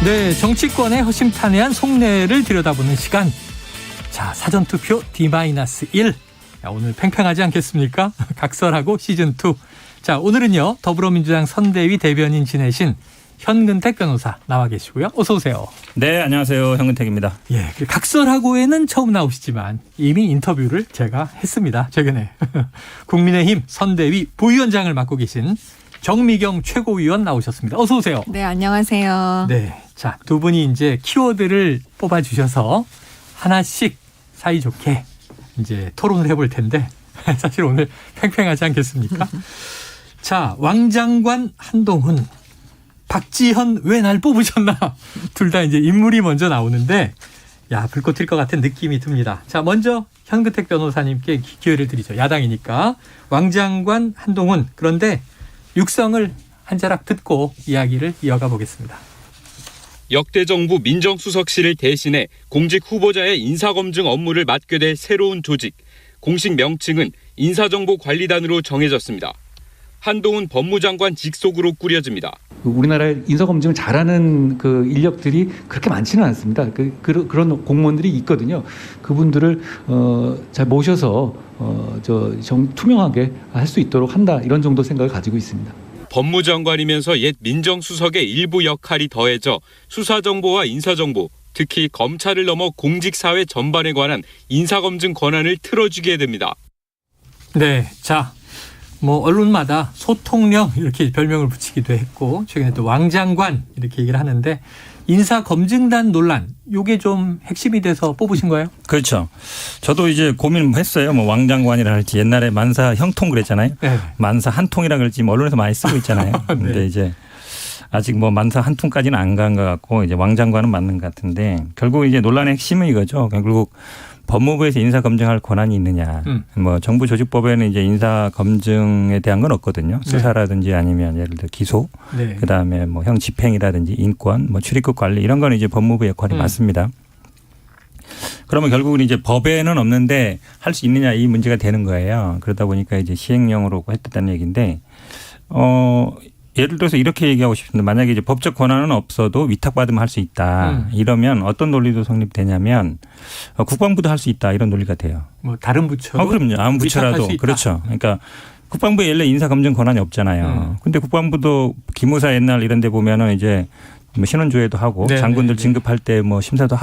네, 정치권의 허심탄회한 속내를 들여다보는 시간. 자, 사전투표 D-1. 야, 오늘 팽팽하지 않겠습니까? 각설하고 시즌2. 자, 오늘은요, 더불어민주당 선대위 대변인 지내신 현근택 변호사 나와 계시고요. 어서 오세요. 네, 안녕하세요. 현근택입니다. 예, 각설하고에는 처음 나오시지만 이미 인터뷰를 제가 했습니다. 최근에. 국민의힘 선대위 부위원장을 맡고 계신 정미경 최고위원 나오셨습니다. 어서 오세요. 네, 안녕하세요. 네. 자, 두 분이 이제 키워드를 뽑아주셔서 하나씩 사이좋게 이제 토론을 해볼 텐데 사실 오늘 팽팽하지 않겠습니까? 자, 왕장관 한동훈, 박지현 왜 날 뽑으셨나? 둘 다 이제 인물이 먼저 나오는데 야, 불꽃 튈 것 같은 느낌이 듭니다. 자, 먼저 현근택 변호사님께 기회를 드리죠. 야당이니까. 왕장관 한동훈. 그런데 육성을 한 자락 듣고 이야기를 이어가 보겠습니다. 역대 정부 민정수석실을 대신해 공직 후보자의 인사검증 업무를 맡게 될 새로운 조직, 공식 명칭은 인사정보관리단으로 정해졌습니다. 한동훈 법무장관 직속으로 꾸려집니다. 우리나라의 인사검증을 잘하는 그 인력들이 그렇게 많지는 않습니다. 그런 공무원들이 있거든요. 그분들을 잘 모셔서 투명하게 할 수 있도록 한다, 이런 정도 생각을 가지고 있습니다. 법무장관이면서 옛 민정수석의 일부 역할이 더해져 수사정보와 인사정보, 특히 검찰을 넘어 공직사회 전반에 관한 인사검증 권한을 틀어주게 됩니다. 네, 자, 언론마다 소통령 이렇게 별명을 붙이기도 했고 최근에 또 왕장관 이렇게 얘기를 하는데 인사검증단 논란, 이게 좀 핵심이 돼서 뽑으신 거예요? 그렇죠. 저도 이제 고민했어요. 왕장관이라 할지, 옛날에 만사 형통 그랬잖아요. 네. 만사 한통이라 그럴지 언론에서 많이 쓰고 있잖아요. 근데 네. 이제 아직 만사 한통까지는 안 간 것 같고 이제 왕장관은 맞는 것 같은데 결국 이제 논란의 핵심은 이거죠. 결국 법무부에서 인사검증할 권한이 있느냐. 정부조직법에는 이제 인사검증에 대한 건 없거든요. 수사라든지 아니면 예를 들어 기소, 네. 그다음에 형 집행이라든지 인권, 출입국 관리 이런 거는 이제 법무부 역할이 맞습니다. 그러면 결국은 이제 법에는 없는데 할 수 있느냐, 이 문제가 되는 거예요. 그러다 보니까 이제 시행령으로 했다는 얘기인데, 예를 들어서 이렇게 얘기하고 싶습니다. 만약에 이제 법적 권한은 없어도 위탁받으면 할 수 있다. 이러면 어떤 논리도 성립되냐면 국방부도 할 수 있다, 이런 논리가 돼요. 다른 부처? 그럼요. 아무 부처라도. 그렇죠. 그러니까 국방부에 원래 인사검증 권한이 없잖아요. 근데 국방부도 기무사 옛날 이런 데 보면은 이제 신원조회도 하고 네네. 장군들 진급할 때 심사도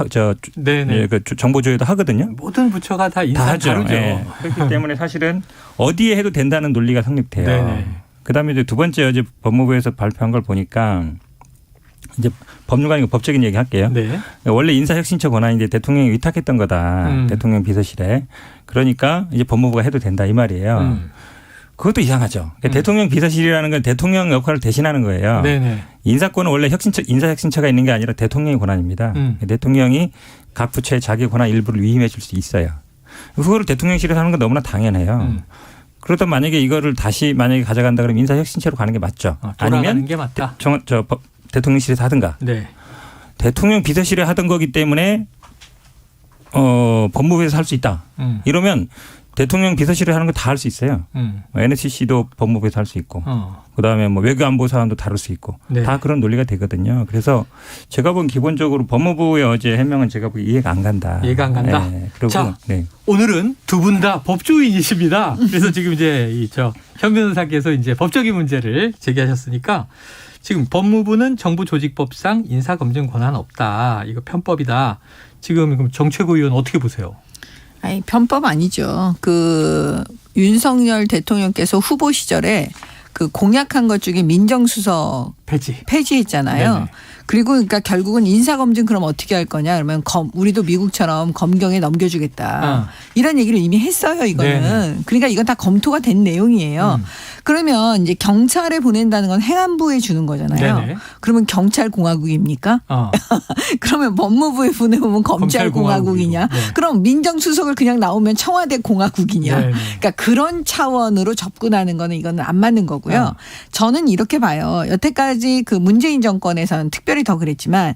정보조회도 하거든요. 모든 부처가 다 인사 하죠. 네. 그렇기 때문에 사실은 어디에 해도 된다는 논리가 성립돼요. 네네. 그다음에 이제 두 번째 어제 법무부에서 발표한 걸 보니까 이제 법률관이고 법적인 얘기 할게요. 네. 원래 인사혁신처 권한인데 대통령이 위탁했던 거다. 대통령 비서실에. 그러니까 이제 법무부가 해도 된다, 이 말이에요. 그것도 이상하죠. 그러니까 대통령 비서실이라는 건 대통령 역할을 대신하는 거예요. 네네. 인사권은 원래 인사혁신처가 있는 게 아니라 대통령의 권한입니다. 대통령이 각 부처의 자기 권한 일부를 위임해 줄 수 있어요. 그거를 대통령실에서 하는 건 너무나 당연해요. 그러다 만약에 이거를 다시 가져간다 그러면 인사혁신처로 가는 게 맞죠. 아니면 게 맞다. 대통령실에서 하든가. 네. 대통령 비서실에 하던 거기 때문에 법무부에서 할 수 있다. 이러면 대통령 비서실에 하는 거 다 할 수 있어요. NSC도 법무부에서 할 수 있고, 그다음에 외교안보 사안도 다룰 수 있고, 네. 다 그런 논리가 되거든요. 그래서 제가 보기엔 기본적으로 법무부의 어제 해명은 제가 보기엔 이해가 안 간다. 이해가 안 간다. 네. 그리고 자, 네. 오늘은 두 분 다 법조인이십니다. 그래서 지금 이제 현 변호사께서 이제 법적인 문제를 제기하셨으니까 지금 법무부는 정부조직법상 인사검증 권한 없다, 이거 편법이다. 지금 정 최고위원 어떻게 보세요? 아니, 편법 아니죠. 윤석열 대통령께서 후보 시절에 공약한 것 중에 민정수석 폐지했잖아요. 네네. 그리고 그러니까 결국은 인사검증 그럼 어떻게 할 거냐 그러면 우리도 미국처럼 검경에 넘겨주겠다. 이런 얘기를 이미 했어요, 이거는. 네네. 그러니까 이건 다 검토가 된 내용이에요. 그러면 이제 경찰에 보낸다는 건 행안부에 주는 거잖아요. 네네. 그러면 경찰공화국입니까? 그러면 법무부에 보내면 검찰공화국이냐? 네. 그럼 민정수석을 그냥 나오면 청와대 공화국이냐? 네네. 그러니까 그런 차원으로 접근하는 거는 이거는 안 맞는 거고요. 저는 이렇게 봐요. 여태까지 문재인 정권에서는 특별히 더 그랬지만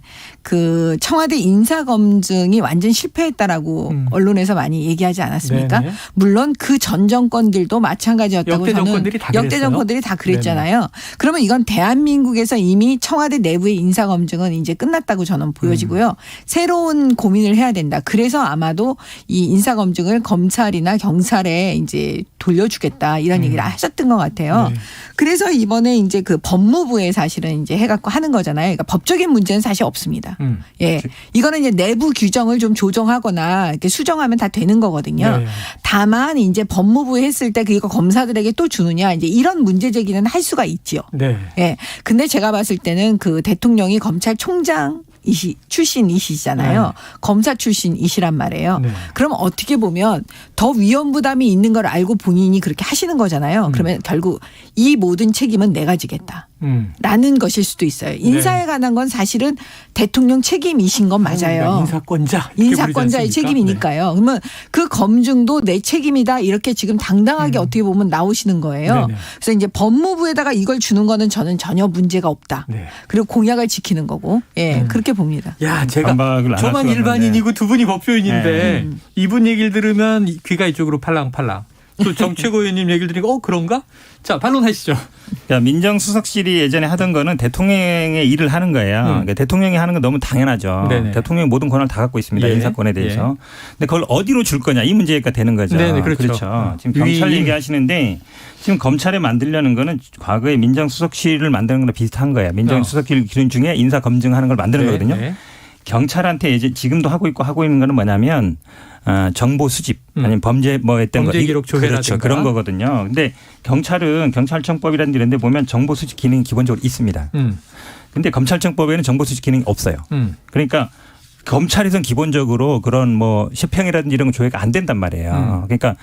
청와대 인사검증이 완전 실패했다라고 언론에서 많이 얘기하지 않았습니까? 네네. 물론 그 전 정권들도 마찬가지였다고 역대 저는 정권들이 다 역대 그랬어요? 정권들이 다 그랬잖아요. 그러면 이건 대한민국에서 이미 청와대 내부의 인사검증은 이제 끝났다고 저는 보여지고요. 새로운 고민을 해야 된다. 그래서 아마도 이 인사검증을 검찰이나 경찰에 이제 돌려주겠다 이런 얘기를 하셨던 것 같아요. 네. 그래서 이번에 이제 그 법무부에 사실은 이제 해갖고 하는 거잖아요. 그러니까 법적인 문제는 사실 없습니다. 예. 이거는 이제 내부 규정을 좀 조정하거나 이렇게 수정하면 다 되는 거거든요. 네. 다만 이제 법무부에 했을 때 그거 검사들에게 또 주느냐 이제 이런 문제 제기는 할 수가 있지요. 네. 예. 근데 제가 봤을 때는 그 대통령이 검찰총장 출신이시잖아요. 네. 검사 출신이시란 말이에요. 네. 그럼 어떻게 보면 더 위험 부담이 있는 걸 알고 본인이 그렇게 하시는 거잖아요. 그러면 결국 이 모든 책임은 내가 지겠다. 라는 것일 수도 있어요. 인사에 관한 건 사실은 대통령 책임이신 건 맞아요. 인사권자. 이렇게 인사권자의 부르지 않습니까? 책임이니까요. 그러면 그 검증도 내 책임이다 이렇게 지금 당당하게 어떻게 보면 나오시는 거예요. 네네. 그래서 이제 법무부에다가 이걸 주는 거는 저는 전혀 문제가 없다. 네. 그리고 공약을 지키는 거고, 예, 그렇게 봅니다. 야, 제가 반박을 안할 저만 수가 일반인이고 두 분이 법조인인데 네. 이분 얘기를 들으면 귀가 이쪽으로 팔랑팔랑. 또 정최고 의원님 얘기를 들으니까 그런가? 자, 반론하시죠. 그러니까 민정수석실이 예전에 하던 거는 대통령의 일을 하는 거예요. 그러니까 대통령이 하는 건 너무 당연하죠. 네네. 대통령이 모든 권한을 다 갖고 있습니다. 예. 인사권에 대해서. 근데 그걸 어디로 줄 거냐 이 문제가 되는 거죠. 네네, 그렇죠. 지금 경찰 위임. 얘기하시는데 지금 검찰에 만들려는 거는 과거에 민정수석실을 만드는 거랑 비슷한 거예요. 민정수석실 기준 중에 인사 검증하는 걸 만드는 거거든요. 네. 경찰한테 이제 지금도 하고 있고 하고 있는 거는 뭐냐면 정보 수집 아니면 범죄 뭐 했던 범죄 거 기록 조회라든가. 그렇죠. 그런 거거든요. 근데 경찰은 경찰청법이라는 데 이런 데 보면 정보 수집 기능이 기본적으로 있습니다. 근데 검찰청법에는 정보 수집 기능이 없어요. 그러니까 검찰에서는 기본적으로 그런 뭐 시평이라든지 이런 거 조회가 안 된단 말이에요. 그러니까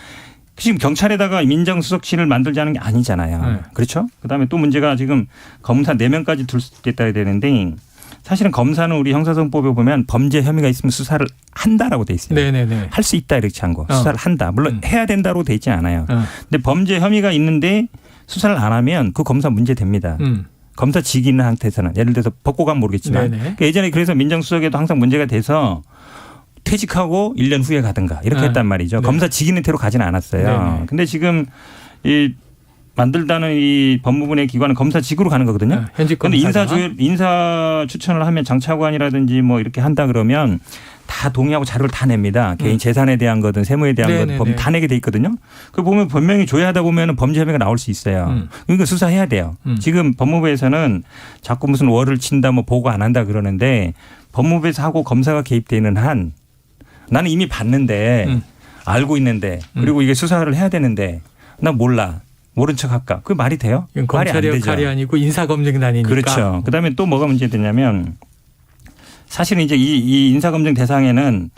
지금 경찰에다가 민정수석실을 만들자는 게 아니잖아요. 네. 그렇죠? 그다음에 또 문제가 지금 검사 4명까지 둘 수 있다 되는데 사실은 검사는 우리 형사소송법에 보면 범죄 혐의가 있으면 수사를 한다라고 돼 있어요. 네네네. 할 수 있다 이렇게 한 거. 수사를 한다. 물론 해야 된다로 돼 있지 않아요. 근데 범죄 혐의가 있는데 수사를 안 하면 그 검사 문제 됩니다. 검사직이 있는 상태에서는 예를 들어서 법고 가면 모르겠지만 네네. 그러니까 예전에 그래서 민정수석에도 항상 문제가 돼서 퇴직하고 1년 후에 가든가 이렇게 네. 했단 말이죠. 네. 검사직 있는 태로 가지는 않았어요. 네네. 근데 지금 이 만들다는 이 법무부의 기관은 검사직으로 가는 거거든요. 현직 그런데 검사가. 인사 추천을 하면 장차관이라든지 뭐 이렇게 한다 그러면 다 동의하고 자료를 다 냅니다. 개인 재산에 대한 거든 세무에 대한 네네네. 거든 다 내게 돼 있거든요. 그 보면 분명히 조회하다 보면 범죄 혐의가 나올 수 있어요. 그러니까 수사해야 돼요. 지금 법무부에서는 자꾸 무슨 월을 친다 뭐 보고 안 한다 그러는데 법무부에서 하고 검사가 개입되는 한 나는 이미 봤는데 알고 있는데 그리고 이게 수사를 해야 되는데 나 몰라. 모른 척 할까? 그게 말이 돼요? 이건 말이 안 검찰의 되죠. 역할이 아니고 인사검증단이니까. 그렇죠. 그다음에 또 뭐가 문제되냐면 사실은 이제 이 인사검증 대상에는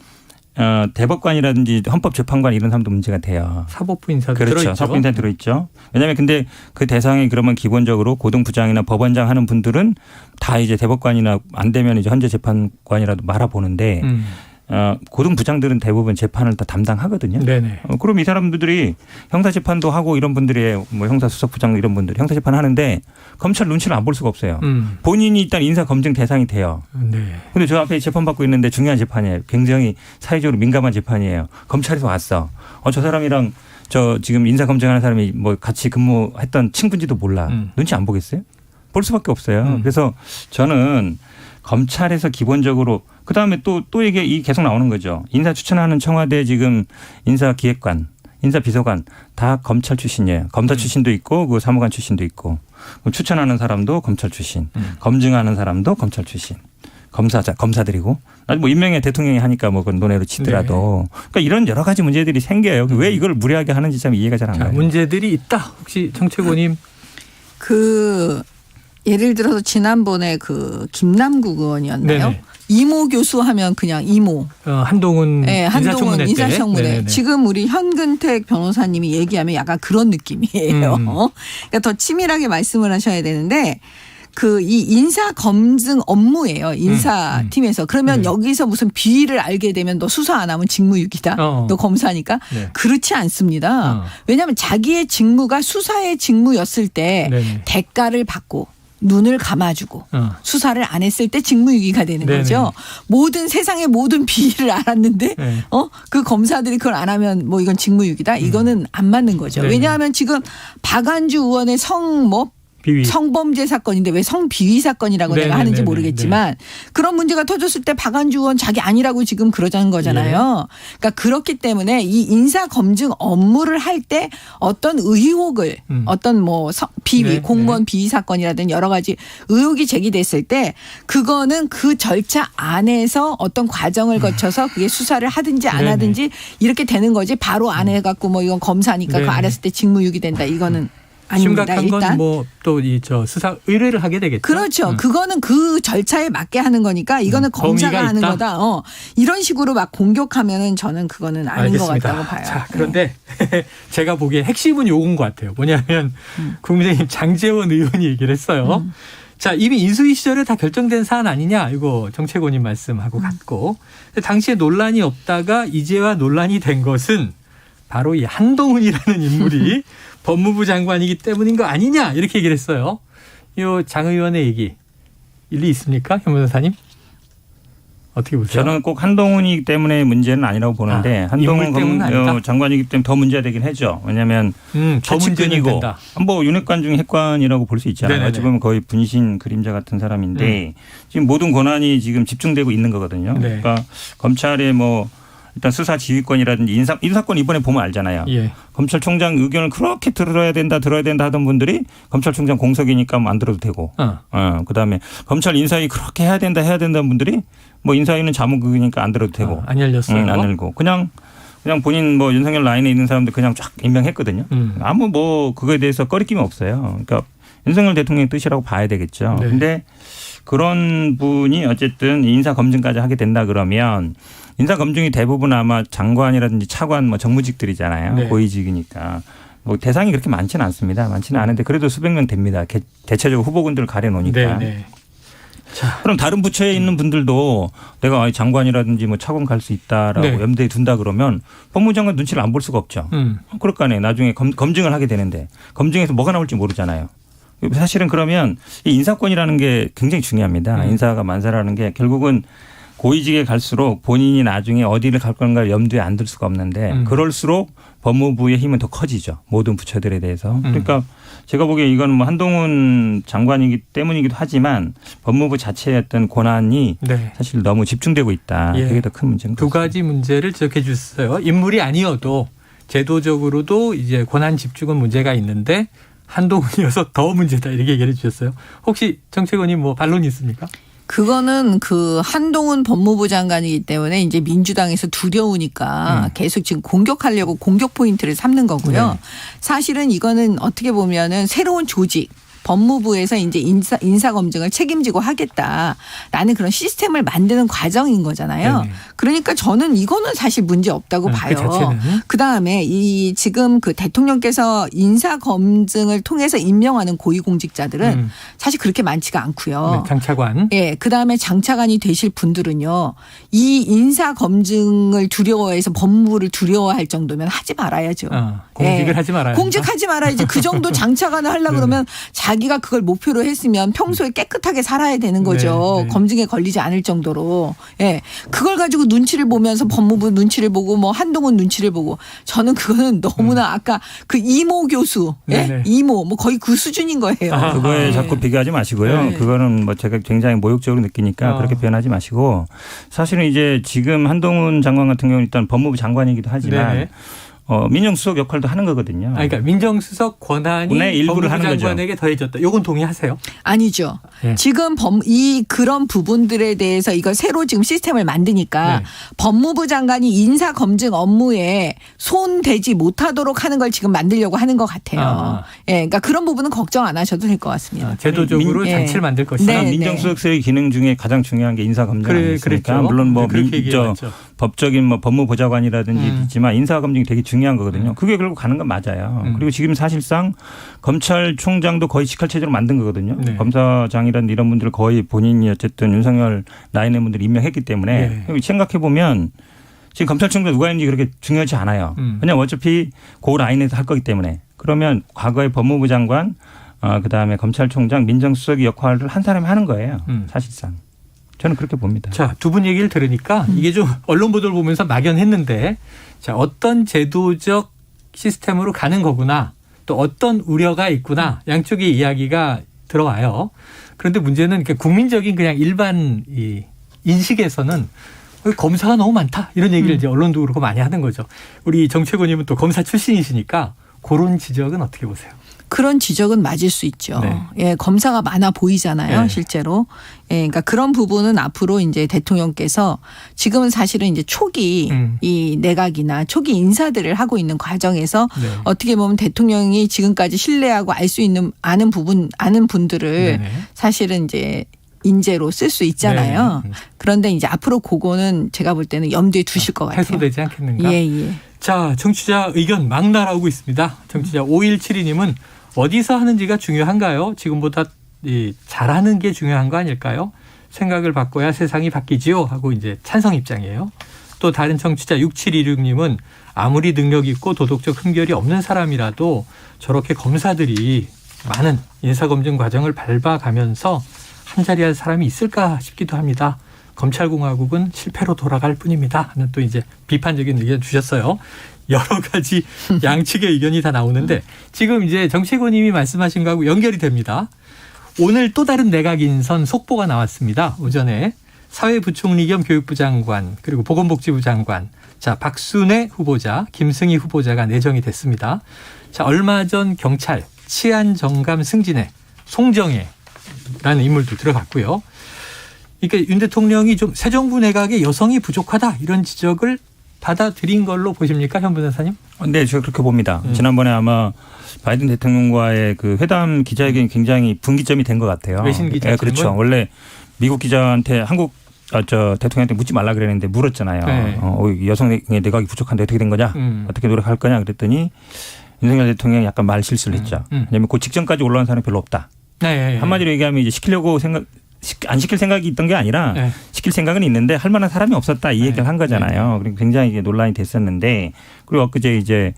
대법관이라든지 헌법재판관 이런 사람도 문제가 돼요. 사법부 인사도 그렇죠. 들어있죠. 사법부 인사 들어있죠. 왜냐하면 근데 그 대상이 그러면 기본적으로 고등부장이나 법원장 하는 분들은 다 이제 대법관이나 안 되면 이제 헌재재판관이라도 말아보는데 고등부장들은 대부분 재판을 다 담당하거든요. 네네. 그럼 이 사람들이 형사재판도 하고 이런 분들이 뭐 형사수석부장 이런 분들이 형사재판 하는데 검찰 눈치를 안 볼 수가 없어요. 본인이 일단 인사검증 대상이 돼요. 네. 근데 저 앞에 재판받고 있는데 중요한 재판이에요. 굉장히 사회적으로 민감한 재판이에요. 검찰에서 왔어. 저 사람이랑 저 지금 인사검증하는 사람이 뭐 같이 근무했던 친구인지도 몰라. 눈치 안 보겠어요? 볼 수밖에 없어요. 그래서 저는 검찰에서 기본적으로 그다음에 또 이게 계속 나오는 거죠. 인사 추천하는 청와대 지금 인사기획관, 인사비서관 다 검찰 출신이에요. 검사 출신도 있고 그 사무관 출신도 있고 추천하는 사람도 검찰 출신, 검증하는 사람도 검찰 출신. 검사들이고 아직 뭐 임명에 대통령이 하니까 뭐 그건 논외로 치더라도 그러니까 이런 여러 가지 문제들이 생겨요. 왜 이걸 무리하게 하는지 참 이해가 잘 안 자, 가요. 문제들이 있다. 혹시 정최고님. 예를 들어서 지난번에 그 김남국 의원이었나요? 네네. 이모 교수 하면 그냥 이모. 한동훈 네, 한동훈 인사청문회 때. 인사청문회. 네네네. 지금 우리 현근택 변호사님이 얘기하면 약간 그런 느낌이에요. 그러니까 더 치밀하게 말씀을 하셔야 되는데 이 인사 검증 업무예요. 인사팀에서. 그러면 네. 여기서 무슨 비위를 알게 되면 너 수사 안 하면 직무유기다. 너 검사니까. 네. 그렇지 않습니다. 왜냐하면 자기의 직무가 수사의 직무였을 때 네네. 대가를 받고 눈을 감아주고 수사를 안 했을 때 직무유기가 되는 네네. 거죠. 모든 세상의 모든 비리를 알았는데 네. 그 검사들이 그걸 안 하면 뭐 이건 직무유기다. 이거는 안 맞는 거죠. 네네. 왜냐하면 지금 박안주 의원의 비위. 성범죄 사건인데 왜 성비위 사건이라고 내가 하는지 네네네네. 모르겠지만 그런 문제가 터졌을 때 박안주 의원 자기 아니라고 지금 그러자는 거잖아요. 그러니까 그렇기 때문에 이 인사 검증 업무를 할 때 어떤 의혹을 어떤 뭐 비위 네, 공무원 비위 사건이라든지 여러 가지 의혹이 제기됐을 때 그거는 그 절차 안에서 어떤 과정을 거쳐서 그게 수사를 하든지 안 네네. 하든지 이렇게 되는 거지 바로 안 해갖고 뭐 이건 검사니까 네네. 그거 알았을 때 직무유기 된다 이거는 아닙니다. 심각한 일단. 건 뭐 또 이 수사 의뢰를 하게 되겠죠. 그렇죠. 그거는 그 절차에 맞게 하는 거니까 이거는 검사가 범위가 하는 있다? 거다. 이런 식으로 막 공격하면은 저는 그거는 아닌 것 알겠습니다. 같다고 봐요. 자, 그런데 제가 보기에 핵심은 요건 것 같아요. 뭐냐면 국민의힘 장제원 의원이 얘기를 했어요. 자, 이미 인수위 시절에 다 결정된 사안 아니냐 이거 정책원님 말씀하고 같고 근데 당시에 논란이 없다가 이제와 논란이 된 것은 바로 이 한동훈이라는 인물이 법무부 장관이기 때문인 거 아니냐 이렇게 얘기를 했어요. 이 장 의원의 얘기 일리 있습니까? 현 변호사님? 어떻게 보세요? 저는 꼭 한동훈이기 때문에 문제는 아니라고 보는데 한동훈 인물 때문은 아니다? 장관이기 때문에 더 문제가 되긴 하죠. 왜냐하면 더 문제는 최측근이고 된다. 뭐 윤핵관 중 핵관이라고 볼 수 있잖아요. 네네네. 어찌 보면 거의 분신 그림자 같은 사람인데 지금 모든 권한이 지금 집중되고 있는 거거든요. 네. 그러니까 검찰의 뭐 일단 수사 지휘권이라든지 인사권 이번에 보면 알잖아요. 예. 검찰총장 의견을 그렇게 들어야 된다 하던 분들이 검찰총장 공석이니까 뭐 안 들어도 되고, 그다음에 검찰 인사위 그렇게 해야 된다는 분들이 뭐 인사위는 자문국이니까 안 들어도 되고, 안 열렸어요. 안 열고 그냥 본인 뭐 윤석열 라인에 있는 사람들 그냥 쫙 임명했거든요. 아무 뭐 그거에 대해서 꺼리낌이 없어요. 그러니까 윤석열 대통령의 뜻이라고 봐야 되겠죠. 네. 근데 그런 분이 어쨌든 인사 검증까지 하게 된다 그러면. 인사 검증이 대부분 아마 장관이라든지 차관 뭐 정무직들이잖아요. 네. 고위직이니까. 뭐 대상이 그렇게 많지는 않습니다. 많지는 않은데 그래도 수백 명 됩니다. 대체적으로 후보군들을 가려놓으니까. 네. 그럼 다른 부처에 있는 분들도 내가 장관이라든지 뭐 차관 갈 수 있다라고 네. 염두에 둔다 그러면 법무장관 눈치를 안 볼 수가 없죠. 그럴 거 아니에요. 나중에 검증을 하게 되는데 검증에서 뭐가 나올지 모르잖아요. 사실은 그러면 이 인사권이라는 게 굉장히 중요합니다. 인사가 만사라는 게 결국은 고위직에 갈수록 본인이 나중에 어디를 갈 건가를 염두에 안 둘 수가 없는데 그럴수록 법무부의 힘은 더 커지죠. 모든 부처들에 대해서. 그러니까 제가 보기에 이건 뭐 한동훈 장관이기 때문이기도 하지만 법무부 자체의 어떤 권한이 네. 사실 너무 집중되고 있다. 예. 그게 더 큰 문제인 것 두 같습니다. 가지 문제를 지적해 주셨어요. 인물이 아니어도 제도적으로도 이제 권한 집중은 문제가 있는데 한동훈이어서 더 문제다 이렇게 얘기해 주셨어요. 혹시 정책원님 뭐 반론이 있습니까? 그거는 그 한동훈 법무부 장관이기 때문에 이제 민주당에서 두려우니까 계속 지금 공격하려고 공격 포인트를 삼는 거고요. 네. 사실은 이거는 어떻게 보면은 새로운 조직. 법무부에서 이제 인사 검증을 책임지고 하겠다라는 그런 시스템을 만드는 과정인 거잖아요. 네네. 그러니까 저는 이거는 사실 문제 없다고 그 봐요. 자체는. 그다음에 이 지금 그 대통령께서 인사 검증을 통해서 임명하는 고위공직자들은 사실 그렇게 많지가 않고요. 네, 장차관. 예, 그다음에 장차관이 되실 분들은요. 이 인사 검증을 두려워해서 법무부를 두려워할 정도면 하지 말아야죠. 공직을 예. 하지 말아야 공직하지 말아야지. 그 정도 장차관을 하려고 그러면 자기가 그걸 목표로 했으면 평소에 깨끗하게 살아야 되는 거죠. 네, 네. 검증에 걸리지 않을 정도로. 예. 그걸 가지고 눈치를 보면서 법무부 눈치를 보고 뭐 한동훈 눈치를 보고 저는 그거는 너무나 아까 그 이모 교수. 예? 네네. 이모 뭐 거의 그 수준인 거예요. 아하. 그거에 네. 자꾸 비교하지 마시고요. 네. 그거는 뭐 제가 굉장히 모욕적으로 느끼니까 그렇게 표현하지 마시고 사실은 이제 지금 한동훈 장관 같은 경우는 일단 법무부 장관이기도 하지만 네네. 민정수석 역할도 하는 거거든요. 그러니까 민정수석 권한이 권한의 일부를 법무부 하는 거죠. 장관에게 더해졌다. 요건 동의하세요? 아니죠. 예. 지금 그런 부분들에 대해서 이걸 새로 지금 시스템을 만드니까 네. 법무부 장관이 인사 검증 업무에 손대지 못하도록 하는 걸 지금 만들려고 하는 것 같아요. 아. 예, 그러니까 그런 부분은 걱정 안 하셔도 될 것 같습니다. 제도적으로 예. 장치를 만들 것이다. 네, 민정수석의 기능 중에 가장 중요한 게 인사 검증 아니겠습니까? 그랬죠. 물론 뭐 그렇게 얘기해왔죠. 법적인 뭐 법무보좌관이라든지 있지만 인사 검증이 되게 중요한 거거든요. 그게 결국 가는 건 맞아요. 그리고 지금 사실상 검찰총장도 거의 직할 체제로 만든 거거든요. 네. 검사장이라든 이런 분들을 거의 본인이 어쨌든 윤석열 라인의 분들이 임명했기 때문에 생각해 보면 지금 검찰총장 누가 있는지 그렇게 중요하지 않아요. 왜냐하면 어차피 그 라인에서 할 거기 때문에. 그러면 과거의 법무부 장관 그다음에 검찰총장, 민정수석의 역할을 한 사람이 하는 거예요. 사실상. 저는 그렇게 봅니다. 자, 두 분 얘기를 들으니까 이게 좀 언론 보도를 보면서 막연했는데 자, 어떤 제도적 시스템으로 가는 거구나. 또 어떤 우려가 있구나. 양쪽의 이야기가 들어와요. 그런데 문제는 국민적인 그냥 일반 이 인식에서는 검사가 너무 많다. 이런 얘기를 이제 언론도 그렇고 많이 하는 거죠. 우리 정채곤님은 또 검사 출신이시니까 그런 지적은 어떻게 보세요? 그런 지적은 맞을 수 있죠. 네. 예, 검사가 많아 보이잖아요, 네. 실제로. 예, 그러니까 그런 부분은 앞으로 이제 대통령께서 지금은 사실은 이제 초기 이 내각이나 초기 인사들을 하고 있는 과정에서 네. 어떻게 보면 대통령이 지금까지 신뢰하고 알 수 있는 아는 분들을 네네. 사실은 이제 인재로 쓸 수 있잖아요. 네. 그런데 이제 앞으로 그거는 제가 볼 때는 염두에 두실 것 같아요. 해소되지 않겠는가? 예, 예. 자, 청취자 의견 막 날아오고 있습니다. 청취자 5172님은 어디서 하는지가 중요한가요? 지금보다 잘하는 게 중요한 거 아닐까요? 생각을 바꿔야 세상이 바뀌지요 하고 이제 찬성 입장이에요. 또 다른 청취자 6726님은 아무리 능력 있고 도덕적 흠결이 없는 사람이라도 저렇게 검사들이 많은 인사검증 과정을 밟아가면서 한자리 할 사람이 있을까 싶기도 합니다. 검찰공화국은 실패로 돌아갈 뿐입니다. 하는 또 이제 비판적인 의견 주셨어요. 여러 가지 양측의 의견이 다 나오는데 지금 이제 정치고님이 말씀하신 거하고 연결이 됩니다. 오늘 또 다른 내각 인선 속보가 나왔습니다. 오전에 사회부총리 겸 교육부 장관 그리고 보건복지부 장관 자 박순애 후보자 김승희 후보자가 내정이 됐습니다. 자 얼마 전 경찰 치안정감 승진에 송정혜라는 인물도 들어갔고요. 그러니까 윤 대통령이 좀 새 정부 내각에 여성이 부족하다 이런 지적을 받아들인 걸로 보십니까, 현 변호사님? 네, 제가 그렇게 봅니다. 지난번에 아마 바이든 대통령과의 그 회담 기자회견이 굉장히 분기점이 된 것 같아요. 외신 기자 네, 그렇죠. 원래 미국 기자한테 대통령한테 묻지 말라 그랬는데 물었잖아요. 네. 여성의 내각이 부족한데 어떻게 된 거냐? 어떻게 노력할 거냐? 그랬더니 윤석열 대통령이 약간 말 실수를 했죠. 왜냐하면 그 직전까지 올라온 사람이 별로 없다. 네. 한마디로 얘기하면 이제 안 시킬 생각이 있던 게 아니라 네. 시킬 생각은 있는데 할 만한 사람이 없었다 이 얘기를 네. 한 거잖아요. 그리고 굉장히 이게 논란이 됐었는데 그리고 엊그제 이제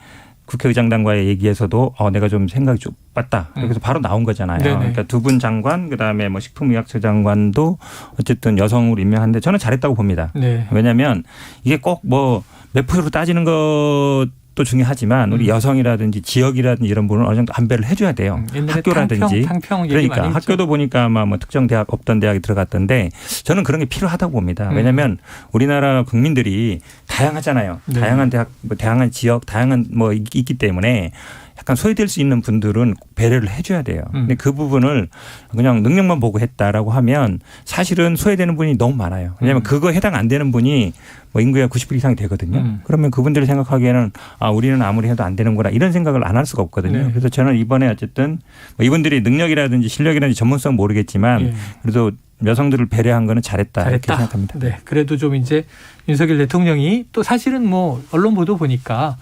국회의장단과의 얘기에서도 내가 좀 생각이 좀 빠다. 그래서 바로 나온 거잖아요. 네네. 그러니까 두 분 장관 그다음에 뭐 식품의약처 장관도 어쨌든 여성으로 임명하는데 저는 잘했다고 봅니다. 네. 왜냐하면 이게 꼭 뭐 몇 프로로 따지는 것도 중요하지만 우리 여성이라든지 지역이라든지 이런 부분은 어느 정도 안배를 해줘야 돼요. 학교라든지. 탕평 얘기 그러니까 많이 했죠. 학교도 보니까 아마 뭐 특정 대학 없던 대학에 들어갔던데 저는 그런 게 필요하다고 봅니다. 왜냐하면 우리나라 국민들이 다양하잖아요. 네. 다양한 대학, 뭐 다양한 지역, 다양한 뭐 있기 때문에 약간 소외될 수 있는 분들은 배려를 해줘야 돼요. 근데 그 부분을 그냥 능력만 보고 했다라고 하면 사실은 소외되는 분이 너무 많아요. 왜냐하면 그거 해당 안 되는 분이 뭐 인구의 90% 이상이 되거든요. 그러면 그분들이 생각하기에는 우리는 아무리 해도 안 되는구나 이런 생각을 안 할 수가 없거든요. 네. 그래서 저는 이번에 어쨌든 뭐 이분들이 능력이라든지 실력이라든지 전문성 모르겠지만 예. 그래도 여성들을 배려한 거는 잘했다 이렇게 생각합니다. 네, 그래도 좀 이제 윤석열 대통령이 또 사실은 뭐 언론 보도 보니까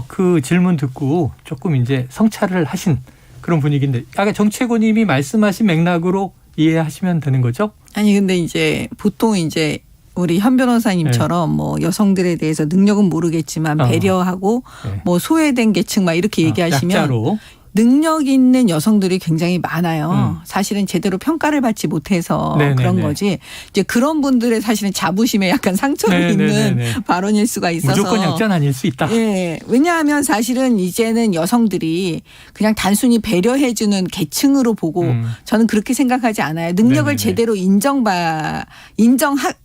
그 질문 듣고 조금 이제 성찰을 하신 그런 분위기인데 아까 정채고님이 말씀하신 맥락으로 이해하시면 되는 거죠? 아니 근데 이제 보통 이제 우리 현 변호사님처럼 뭐 여성들에 대해서 능력은 모르겠지만 배려하고 네. 뭐 소외된 계층 막 이렇게 얘기하시면 약자로. 능력 있는 여성들이 굉장히 많아요. 사실은 제대로 평가를 받지 못해서 네네네. 그런 거지. 이제 그런 분들의 사실은 자부심에 약간 상처를 네네네네. 입는 발언일 수가 있어서. 무조건 약자는 아닐 수 있다. 예. 왜냐하면 사실은 이제는 여성들이 그냥 단순히 배려해주는 계층으로 보고 저는 그렇게 생각하지 않아요. 능력을 네네네. 제대로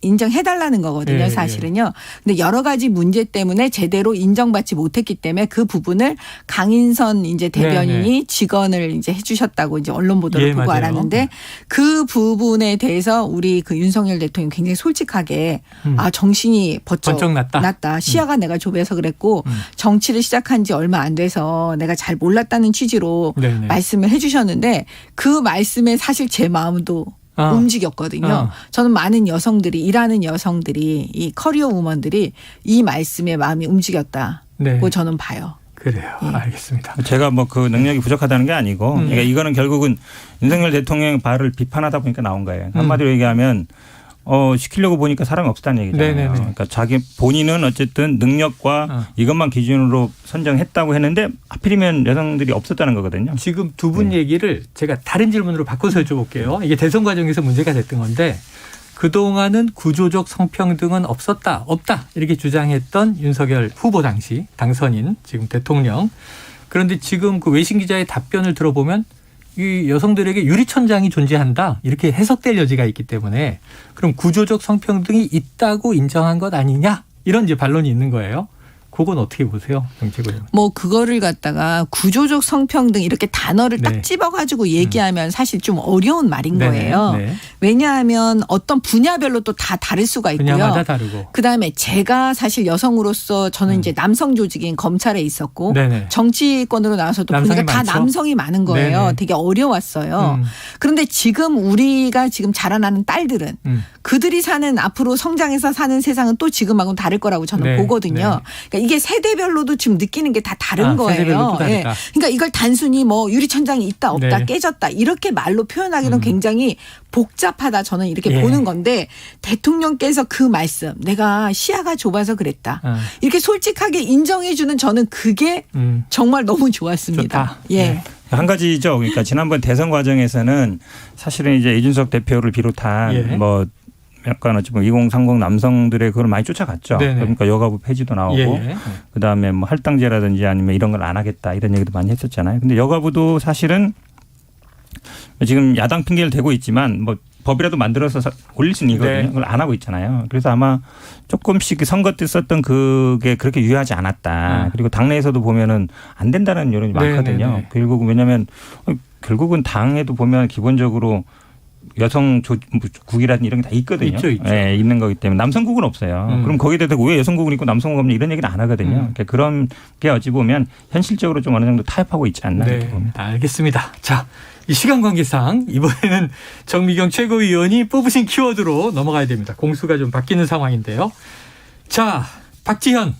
인정해달라는 거거든요. 예, 사실은요. 근데 여러 가지 문제 때문에 제대로 인정받지 못했기 때문에 그 부분을 강인선 이제 대변인이 직언을 이제 해주셨다고 이제 언론 보도를 예, 보고 맞아요. 알았는데 그 부분에 대해서 우리 그 윤석열 대통령 굉장히 솔직하게 정신이 번쩍 났다. 시야가 내가 좁아서 그랬고 정치를 시작한 지 얼마 안 돼서 내가 잘 몰랐다는 취지로 네네. 말씀을 해주셨는데 그 말씀에 사실 제 마음도 움직였거든요. 저는 많은 여성들이 일하는 여성들이 이 커리어 우먼들이 이 말씀에 마음이 움직였다고 네. 저는 봐요. 그래요. 예. 알겠습니다. 제가 뭐 그 능력이 부족하다는 게 아니고 그러니까 이거는 결국은 윤석열 대통령의 발을 비판하다 보니까 나온 거예요. 한마디로 얘기하면 시키려고 보니까 사람이 없었다는 얘기잖아요. 네네네. 그러니까 자기 본인은 어쨌든 능력과 이것만 기준으로 선정했다고 했는데 하필이면 여성들이 없었다는 거거든요. 지금 두 분 얘기를 제가 다른 질문으로 바꿔서 여쭤볼게요. 이게 대선 과정에서 문제가 됐던 건데 그동안은 구조적 성평등은 없다 이렇게 주장했던 윤석열 후보 당시 당선인 지금 대통령. 그런데 지금 그 외신 기자의 답변을 들어보면 이 여성들에게 유리천장이 존재한다 이렇게 해석될 여지가 있기 때문에 그럼 구조적 성평등이 있다고 인정한 것 아니냐 이런 이제 반론이 있는 거예요. 그건 어떻게 보세요, 정치고님? 뭐 그거를 갖다가 구조적 성평등 이렇게 단어를 네. 딱 집어가지고 얘기하면 사실 좀 어려운 말인 거예요. 네. 왜냐하면 어떤 분야별로 또 다 다를 수가 있고요. 분야마다 다르고. 그다음에 제가 사실 여성으로서 저는 이제 남성 조직인 검찰에 있었고 네네. 정치권으로 나와서도 남성이 보니까 다 많죠? 남성이 많은 거예요. 네네. 되게 어려웠어요. 그런데 지금 우리가 지금 자라나는 딸들은 그들이 사는 앞으로 성장해서 사는 세상은 또 지금하고는 다를 거라고 저는 네. 보거든요. 그러니까 이게 세대별로도 지금 느끼는 게 다 다른 세대별로 거예요. 또 다르다. 그러니까 이걸 단순히 뭐 유리천장이 있다 없다 네. 깨졌다 이렇게 말로 표현하기는 굉장히 복잡하다 저는 이렇게 예. 보는 건데 대통령께서 그 말씀 내가 시야가 좁아서 그랬다. 이렇게 솔직하게 인정해 주는 저는 그게 정말 너무 좋았습니다. 좋다. 예. 네. 한 가지죠. 그러니까 지난번 대선 과정에서는 사실은 이제 이준석 대표를 비롯한 예. 뭐 약간 어찌 보면 2030 남성들의 그걸 많이 쫓아갔죠. 네네. 그러니까 여가부 폐지도 나오고 예. 그다음에 뭐 할당제라든지 아니면 이런 걸 안 하겠다 이런 얘기도 많이 했었잖아요. 근데 여가부도 사실은 지금 야당 핑계를 대고 있지만 뭐 법이라도 만들어서 올릴 수는 있거든요. 네. 그걸 안 하고 있잖아요. 그래서 아마 조금씩 선거 때 썼던 그게 그렇게 유효하지 않았다. 그리고 당내에서도 보면은 안 된다는 여론이 네, 많거든요. 네, 네. 결국은 왜냐하면 결국은 당에도 보면 기본적으로 여성 국이라든지 이런 게 다 있거든요. 있죠. 예, 있는 거기 때문에 남성국은 없어요. 그럼 거기에 대해서 왜 여성국은 있고 남성국은 없냐 이런 얘기는 안 하거든요. 그러니까 그런 게 어찌 보면 현실적으로 좀 어느 정도 타협하고 있지 않나 이렇게 네, 봅니다. 알겠습니다. 자, 이 시간 관계상 이번에는 정미경 최고위원이 뽑으신 키워드로 넘어가야 됩니다. 공수가 좀 바뀌는 상황인데요. 자, 박지현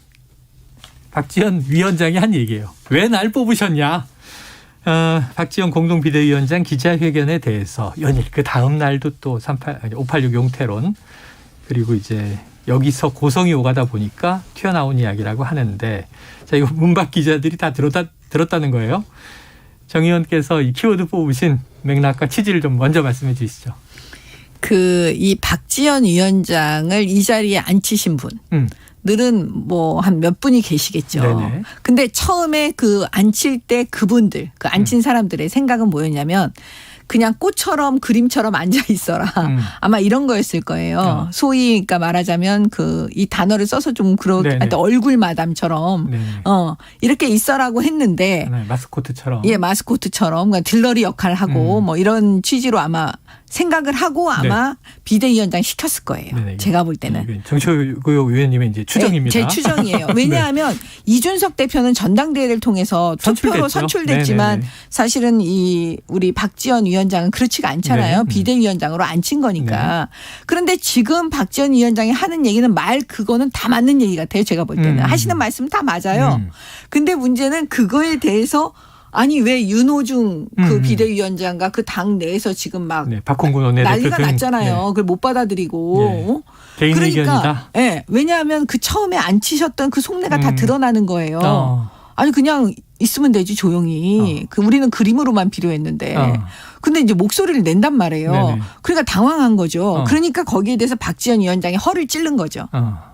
위원장이 한 얘기예요. 왜 날 뽑으셨냐? 박지원 공동비대위원장 기자회견에 대해서 연일 그 다음 날도 또 586 용태론 그리고 이제 여기서 고성이 오가다 보니까 튀어나온 이야기라고 하는데 자 이거 문박 기자들이 다 들었다는 거예요. 정 의원께서 이 키워드 뽑으신 맥락과 취지를 좀 먼저 말씀해 주시죠. 이 박지원 위원장을 이 자리에 앉히신 분. 늘은 뭐 한 몇 분이 계시겠죠. 네네. 근데 처음에 그 앉힐 때 그분들, 그 앉힌 사람들의 생각은 뭐였냐면 그냥 꽃처럼 그림처럼 앉아 있어라. 아마 이런 거였을 거예요. 소위 그러니까 말하자면 이 단어를 써서 좀 그렇게 얼굴 마담처럼 이렇게 있어라고 했는데 마스코트처럼. 예, 마스코트처럼 그러니까 들러리 역할을 하고 뭐 이런 취지로 아마 생각을 하고 아마 비대위원장 시켰을 거예요. 네네. 제가 볼 때는. 정치구역 위원님의 이제 추정입니다. 제 추정이에요. 왜냐하면 이준석 대표는 전당대회를 통해서 투표로 선출됐지만 네네네. 사실은 우리 박지원 위원장은 그렇지가 않잖아요. 네. 비대위원장으로 앉힌 거니까. 그런데 지금 박지원 위원장이 하는 얘기는 그거는 다 맞는 얘기 같아요. 제가 볼 때는. 하시는 말씀은 다 맞아요. 근데 문제는 그거에 대해서 아니 왜 윤호중 그 비대위원장과 그 당 내에서 지금 막 박홍근 원내대표 난리가 등. 났잖아요. 그걸 못 받아들이고. 개인 그러니까 의견이다. 왜냐하면 그 처음에 앉히셨던 그 속내가 다 드러나는 거예요. 아니 그냥 있으면 되지 조용히. 우리는 그림으로만 필요했는데. 근데 이제 목소리를 낸단 말이에요. 네네. 그러니까 당황한 거죠. 그러니까 거기에 대해서 박지원 위원장이 허를 찔른 거죠.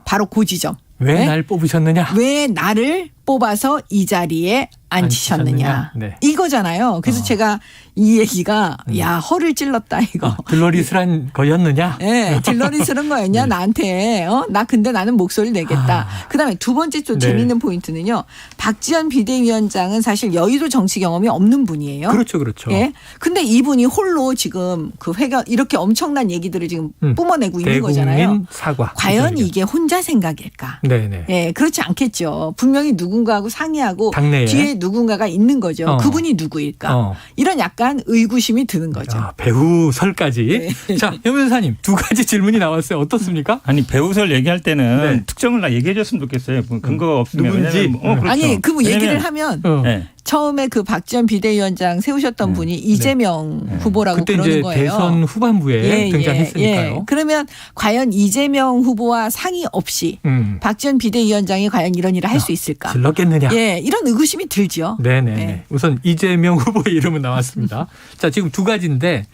바로 그 지점. 왜 날 뽑으셨느냐? 왜 나를 뽑아서 이 자리에 앉히셨느냐. 네. 이거잖아요. 그래서 제가 이 얘기가 야 허를 찔렀다 이거. 들러리스란 거였느냐? 네, 들러리스런 거였냐 나한테. 나 근데 나는 목소리를 내겠다. 그다음에 두 번째 좀 재미있는 포인트는요. 박지원 비대위원장은 사실 여의도 정치 경험이 없는 분이에요. 그렇죠. 예. 근데 이분이 홀로 지금 그 회견 이렇게 엄청난 얘기들을 지금 뿜어내고 있는 거잖아요. 대국민 사과. 과연 이게 혼자 생각일까? 네네. 예, 그렇지 않겠죠. 분명히 누군가하고 상의하고 당내에. 뒤에 누군가가 있는 거죠. 그분이 누구일까? 이런 약간 의구심이 드는 거죠. 배우설까지. 네. 자, 현 변호사님 두 가지 질문이 나왔어요. 어떻습니까? 아니 배우설 얘기할 때는 특정을 나 얘기해 줬으면 좋겠어요. 뭐 근거가 없으면. 누군지. 그렇죠. 아니 그 얘기를 왜냐면 하면 어. 네. 처음에 그 박지원 비대위원장 세우셨던 분이 이재명 후보라고 그때 그러는 이제 거예요. 대선 후반부에 등장했으니까요. 그러면 과연 이재명 후보와 상의 없이 박지원 비대위원장이 과연 이런 일을 할 수 있을까? 질렀겠느냐. 예, 이런 의구심이 들죠. 네네. 네. 우선 이재명 후보의 이름은 나왔습니다. 자, 지금 두 가지인데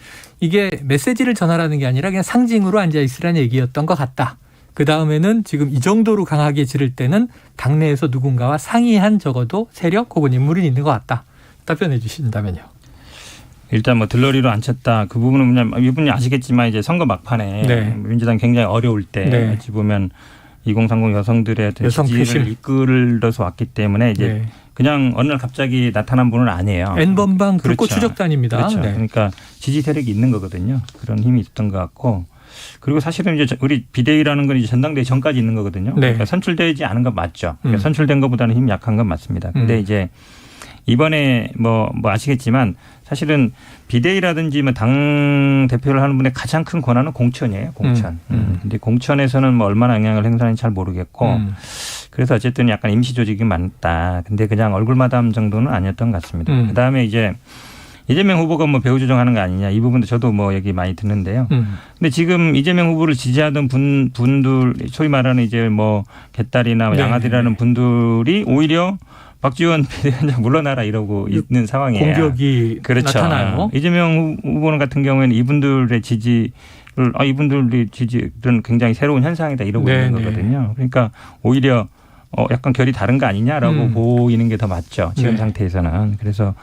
이게 메시지를 전하라는 게 아니라 그냥 상징으로 앉아있으라는 얘기였던 것 같다. 그 다음에는 지금 이 정도로 강하게 지를 때는 당내에서 누군가와 상의한 적어도 세력 혹은 인물이 있는 것 같다. 답변해 주신다면요. 일단 뭐 들러리로 앉혔다. 그 부분은 그냥 이분이 아시겠지만 이제 선거 막판에 네. 민주당 굉장히 어려울 때 네. 어찌 보면 2030 여성들의 여성 지지를 표실. 이끌어서 왔기 때문에 이제 네. 그냥 어느 날 갑자기 나타난 분은 아니에요. N번방 불꽃 그렇죠. 추적단입니다. 그렇죠. 네. 그러니까 지지 세력이 있는 거거든요. 그런 힘이 있었던 것 같고 그리고 사실은 이제 우리 비대위라는 건 이제 전당대회 전까지 있는 거거든요. 네. 그러니까 선출되지 않은 건 맞죠. 그러니까 선출된 것보다는 힘이 약한 건 맞습니다. 근데 이제 이번에 뭐 아시겠지만 사실은 비대위라든지 뭐 당 대표를 하는 분의 가장 큰 권한은 공천이에요. 공천. 근데 공천에서는 뭐 얼마나 영향을 행사하는지 잘 모르겠고 그래서 어쨌든 약간 임시 조직이 많다. 근데 그냥 얼굴 마담 정도는 아니었던 것 같습니다. 그다음에 이제 이재명 후보가 뭐 배후 조정하는 거 아니냐 이 부분도 저도 뭐 얘기 많이 듣는데요. 근데 지금 이재명 후보를 지지하던 분들 소위 말하는 이제 뭐 개딸이나 양아들이라는 분들이 오히려 박지원 비대위원장 물러나라 이러고 있는 상황이에요. 공격이 그렇죠. 나타나요. 이재명 후보는 같은 경우에는 이분들의 지지를 이분들의 지지는 굉장히 새로운 현상이다 이러고 있는 거거든요. 그러니까 오히려 약간 결이 다른 거 아니냐라고 보이는 게 더 맞죠. 지금 상태에서는. 그래서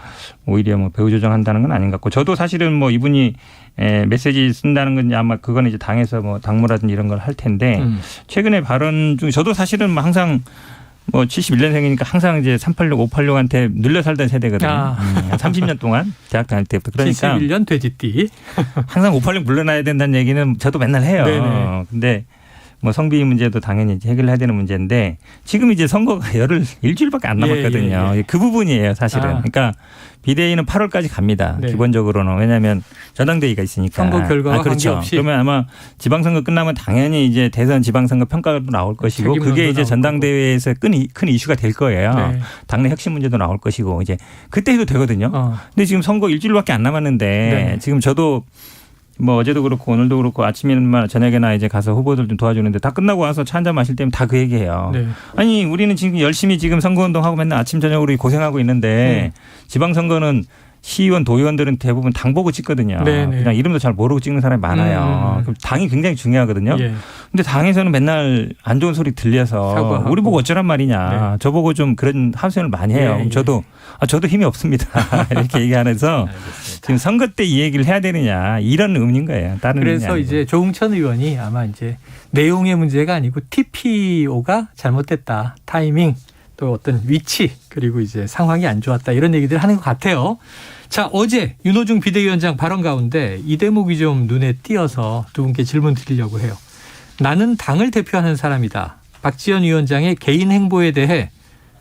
오히려 뭐 배후 조정한다는 건 아닌 것 같고 저도 사실은 뭐 이분이 메시지 쓴다는 건 아마 그거는 이제 당에서 뭐 당무라든지 이런 걸 할 텐데 최근에 발언 중 저도 사실은 뭐 항상 뭐 71년생이니까 항상 이제 386, 586한테 눌려 살던 세대거든요. 30년 동안 대학 다닐 때부터. 그러니까 71년 돼지띠. 항상 586 물러나야 된다는 얘기는 저도 맨날 해요. 네네. 근데 뭐 성비 문제도 당연히 이제 해결해야 되는 문제인데 지금 이제 선거가 일주일밖에 안 남았거든요. 예. 그 부분이에요, 사실은. 그러니까 비대위는 8월까지 갑니다. 네. 기본적으로는. 왜냐하면 전당대회가 있으니까. 선거 결과와 그렇죠. 관계없이. 그러면 아마 지방선거 끝나면 당연히 이제 대선 지방선거 평가도 나올 것이고 그게 이제 전당대회에서 큰 이슈가 될 거예요. 네. 당내 핵심 문제도 나올 것이고 이제 그때 해도 되거든요. 근데 지금 선거 일주일밖에 안 남았는데 지금 저도 뭐 어제도 그렇고 오늘도 그렇고 아침이나 저녁에나 이제 가서 후보들 좀 도와주는데 다 끝나고 와서 차 한잔 마실 때면 다 그 얘기해요. 네. 아니 우리는 지금 열심히 지금 선거운동하고 맨날 아침 저녁으로 고생하고 있는데 지방선거는 시의원, 도의원들은 대부분 당 보고 찍거든요. 네네. 그냥 이름도 잘 모르고 찍는 사람이 많아요. 그럼 당이 굉장히 중요하거든요. 예. 근데 당에서는 맨날 안 좋은 소리 들려서 사과하고. 우리 보고 어쩌란 말이냐. 저보고 좀 그런 하소연을 많이 해요. 그럼 저도 힘이 없습니다. 이렇게 얘기하면서 지금 선거 때 이 얘기를 해야 되느냐 이런 의미인 거예요. 다른 그래서 이제 조응천 의원이 아마 이제 내용의 문제가 아니고 TPO가 잘못됐다. 타이밍 또 어떤 위치 그리고 이제 상황이 안 좋았다 이런 얘기들 하는 것 같아요. 자, 어제 윤호중 비대위원장 발언 가운데 이 대목이 좀 눈에 띄어서 두 분께 질문 드리려고 해요. 나는 당을 대표하는 사람이다. 박지원 위원장의 개인 행보에 대해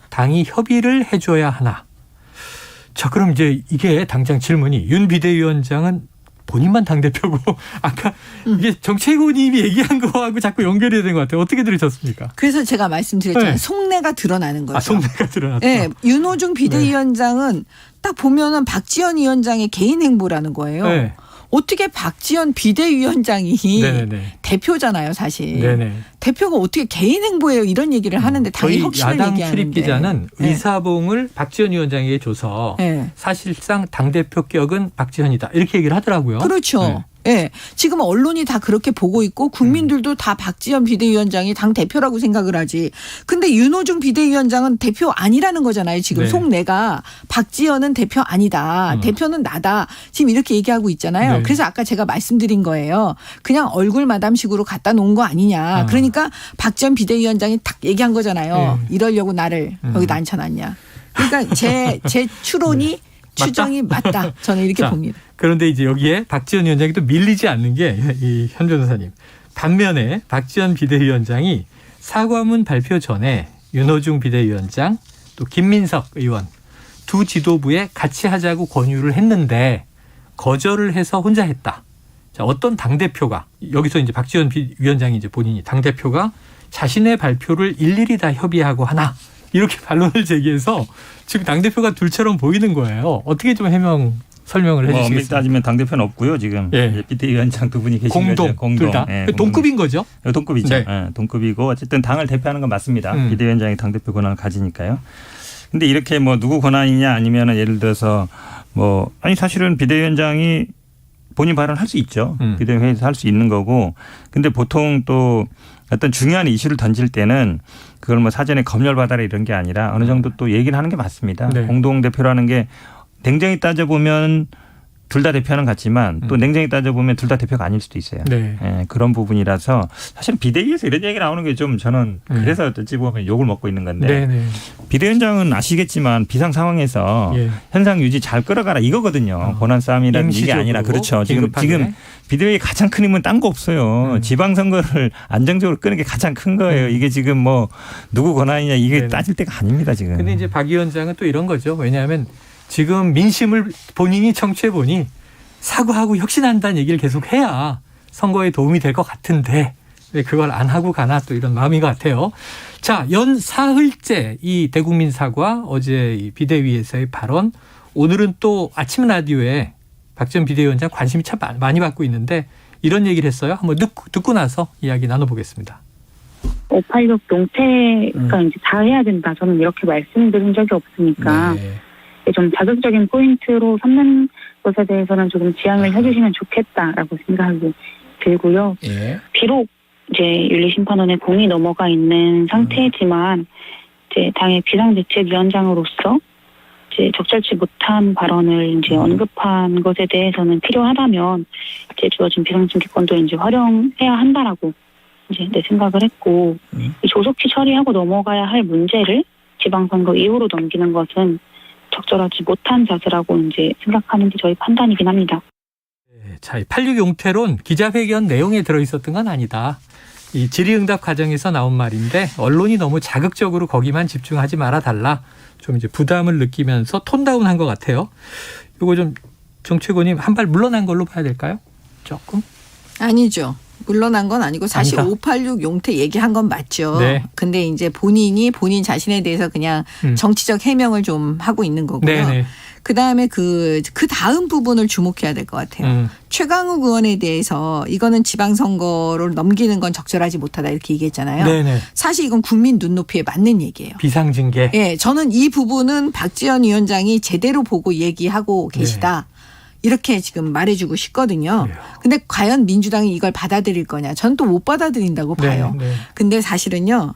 당이 협의를 해줘야 하나. 자, 그럼 이제 이게 당장 질문이 윤 비대위원장은 본인만 당대표고 아까 이게 정책위원님이 얘기한 거하고 자꾸 연결이 된 것 같아요. 어떻게 들으셨습니까? 그래서 제가 말씀드렸잖아요. 네. 속내가 드러나는 거죠. 속내가 드러났다. 네, 윤호중 비대위원장은 딱 보면은 박지원 위원장의 개인 행보라는 거예요. 네. 어떻게 박지원 비대위원장이 네네. 대표잖아요, 사실. 네네. 대표가 어떻게 개인 행보예요 이런 얘기를 하는데 당이 저희 혁신을 야당 얘기하는데. 출입 기자는 네. 의사봉을 박지원 위원장에게 줘서 네. 사실상 당대표 격은 박지원이다 이렇게 얘기를 하더라고요. 그렇죠. 네. 예. 지금 언론이 다 그렇게 보고 있고 국민들도 다 박지원 비대위원장이 당 대표라고 생각을 하지. 근데 윤호중 비대위원장은 대표 아니라는 거잖아요. 지금 네. 속내가 박지원은 대표 아니다. 대표는 나다. 지금 이렇게 얘기하고 있잖아요. 네. 그래서 아까 제가 말씀드린 거예요. 그냥 얼굴 마담식으로 갖다 놓은 거 아니냐. 그러니까 박지원 비대위원장이 딱 얘기한 거잖아요. 네. 이러려고 나를 여기다 앉혀놨냐. 그러니까 제 추론이 추정이 맞다. 저는 이렇게 자, 봅니다. 그런데 이제 여기에 박지원 위원장이 또 밀리지 않는 게 이 현 변호사님. 반면에 박지원 비대위원장이 사과문 발표 전에 윤호중 비대위원장 또 김민석 의원 두 지도부에 같이 하자고 권유를 했는데 거절을 해서 혼자 했다. 자, 어떤 당대표가 여기서 이제 박지원 위원장이 이제 본인이 당대표가 자신의 발표를 일일이 다 협의하고 하나 이렇게 반론을 제기해서 지금 당대표가 둘처럼 보이는 거예요. 어떻게 좀 해명 설명을 뭐 엄밀히 해주시겠습니까? 따지면 당대표는 없고요. 지금 예. 비대위원장 두 분이 계신 거죠. 둘 다. 예, 동급인 거죠? 동급이죠. 네. 예, 동급이고 어쨌든 당을 대표하는 건 맞습니다. 비대위원장이 당대표 권한을 가지니까요. 근데 이렇게 뭐 누구 권한이냐 아니면은 예를 들어서 뭐 아니 사실은 비대위원장이 본인 발언을 할 수 있죠. 비대위회의에서 할 수 있는 거고. 근데 보통 또 어떤 중요한 이슈를 던질 때는 그걸 뭐 사전에 검열받아라 이런 게 아니라 어느 정도 또 얘기를 하는 게 맞습니다. 네. 공동대표라는 게 냉정히 따져보면 둘 다 대표는 같지만 또 냉정히 따져보면 둘 다 대표가 아닐 수도 있어요. 네. 예, 그런 부분이라서 사실 비대위에서 이런 얘기 나오는 게 좀 저는 그래서 어찌 보면 욕을 먹고 있는 건데 네네. 비대위원장은 아시겠지만 비상 상황에서 예. 현상 유지 잘 끌어가라 이거거든요. 권한 싸움이라는 이게 아니라 그렇죠. 지금 비대위의 가장 큰 힘은 딴 거 없어요. 지방선거를 안정적으로 끄는 게 가장 큰 거예요. 이게 지금 뭐 누구 권한이냐 이게 네네. 따질 때가 아닙니다 지금. 근데 이제 박 위원장은 또 이런 거죠. 왜냐하면 지금 민심을 본인이 청취해 보니 사과하고 혁신한다는 얘기를 계속 해야 선거에 도움이 될 것 같은데 왜 그걸 안 하고 가나 또 이런 마음인 것 같아요. 자, 연 사흘째 이 대국민 사과 어제 이 비대위에서의 발언 오늘은 또 아침 라디오에 박 전 비대위원장 관심이 참 많이 받고 있는데 이런 얘기를 했어요. 한번 듣고 나서 이야기 나눠보겠습니다. 586 용태가 이제 다 해야 된다. 저는 이렇게 말씀드린 적이 없으니까 네. 좀 자극적인 포인트로 삼는 것에 대해서는 조금 지양을 해주시면 좋겠다라고 생각이 들고요. 예. 비록 이제 윤리심판원의 공이 넘어가 있는 상태지만 이제 당의 비상대책위원장으로서 이제 적절치 못한 발언을 이제 언급한 것에 대해서는 필요하다면 이제 주어진 비상징계권도 이제 활용해야 한다라고 이제 내 생각을 했고 이 조속히 처리하고 넘어가야 할 문제를 지방선거 이후로 넘기는 것은 적절하지 못한 자세라고 이제 생각하는 게 저희 판단이긴 합니다. 자, 86 용태론 기자회견 내용에 들어있었던 건 아니다. 이 질의응답 과정에서 나온 말인데 언론이 너무 자극적으로 거기만 집중하지 말아달라. 좀 이제 부담을 느끼면서 톤다운한 것 같아요. 이거 좀 정 최고님 한 발 물러난 걸로 봐야 될까요? 조금? 아니죠. 물러난 건 아니고 사실 아니다. 586 용태 얘기한 건 맞죠. 네. 근데 이제 본인이 본인 자신에 대해서 그냥 정치적 해명을 좀 하고 있는 거고요. 네네. 그다음에 그 다음 부분을 주목해야 될 것 같아요. 최강욱 의원에 대해서 이거는 지방선거를 넘기는 건 적절하지 못하다 이렇게 얘기했잖아요. 네네. 사실 이건 국민 눈높이에 맞는 얘기예요. 비상징계. 예, 저는 이 부분은 박지원 위원장이 제대로 보고 얘기하고 계시다. 이렇게 지금 말해주고 싶거든요. 근데 과연 민주당이 이걸 받아들일 거냐. 저는 또 못 받아들인다고 봐요. 네. 근데 사실은요.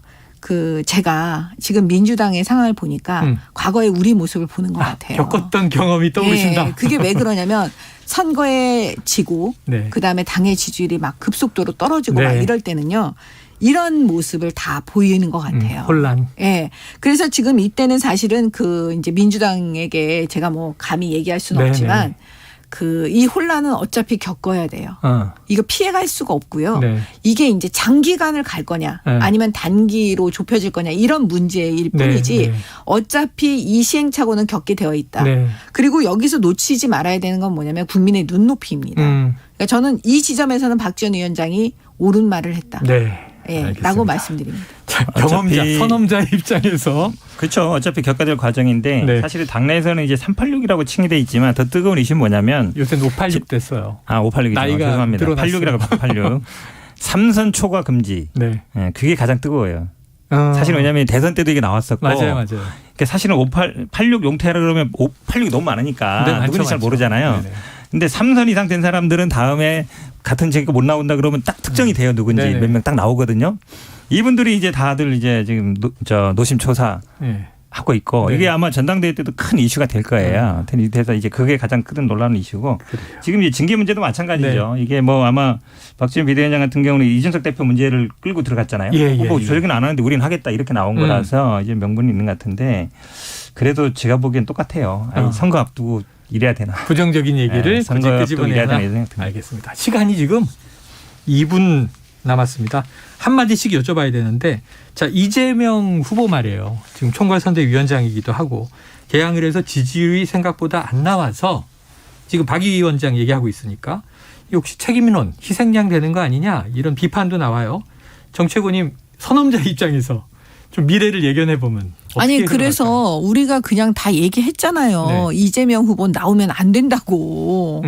제가 지금 민주당의 상황을 보니까 과거의 우리 모습을 보는 것 같아요. 겪었던 경험이 떠오르신다. 예, 그게 왜 그러냐면 선거에 지고 네. 그다음에 당의 지지율이 막 급속도로 떨어지고 네. 막 이럴 때는요. 이런 모습을 다 보이는 것 같아요. 혼란. 예. 그래서 지금 이때는 사실은 이제 민주당에게 제가 뭐 감히 얘기할 수는 네네. 없지만 이 혼란은 어차피 겪어야 돼요. 이거 피해갈 수가 없고요. 네. 이게 이제 장기간을 갈 거냐 네. 아니면 단기로 좁혀질 거냐 이런 문제일 뿐이지 네. 어차피 이 시행착오는 겪게 되어 있다. 네. 그리고 여기서 놓치지 말아야 되는 건 뭐냐면 국민의 눈높이입니다. 그러니까 저는 이 지점에서는 박지원 위원장이 옳은 말을 했다. 네. 예, 알겠습니다. 라고 말씀드립니다. 자, 경험자, 선험자의 입장에서 그렇죠. 어차피 겪어야 될 과정인데 네. 사실 당내에서는 이제 386이라고 칭이 돼 있지만 더 뜨거운 이슈는 뭐냐면 요새는 586 됐어요. 586이죠. 나이가 죄송합니다. 늘어났어요. 86이라고 86. 삼선 초과 금지. 네. 예, 그게 가장 뜨거워요. 사실 왜냐하면 대선 때도 이게 나왔었고. 맞아요. 그러니까 사실은 86 용태라 그러면 586이 너무 많으니까 네, 누군지 잘 모르잖아요. 네네. 근데 3선 이상 된 사람들은 다음에 같은 제가 못 나온다 그러면 딱 특정이 돼요. 누군지 네네. 몇 명 딱 나오거든요. 이분들이 이제 다들 이제 지금 노심초사 네. 하고 있고 네. 이게 아마 전당대회 때도 큰 이슈가 될 거예요. 그래서 이제 그게 가장 큰 논란의 이슈고 지금 이제 징계 문제도 마찬가지죠. 이게 뭐 아마 박지원 비대위원장 같은 경우는 이준석 대표 문제를 끌고 들어갔잖아요. 뭐 저희는 안 하는데 우리는 하겠다 이렇게 나온 거라서 이제 명분이 있는 것 같은데 그래도 제가 보기엔 똑같아요. 아니, 선거 앞두고 이래야 되나. 부정적인 얘기를 네, 선거 앞두고 이래야 되나. 끄집어내나. 알겠습니다. 시간이 지금 2분 남았습니다. 한마디씩 여쭤봐야 되는데 자 이재명 후보 말이에요. 지금 총괄선대위원장이기도 하고 개항을 해서 지지율이 생각보다 안 나와서 지금 박 위원장 얘기하고 있으니까 혹시 책임인원 희생양 되는 거 아니냐 이런 비판도 나와요. 정최고님 선험자 입장에서 좀 미래를 예견해 보면 아니 그래서 우리가 그냥 다 얘기했잖아요. 네. 이재명 후보 나오면 안 된다고.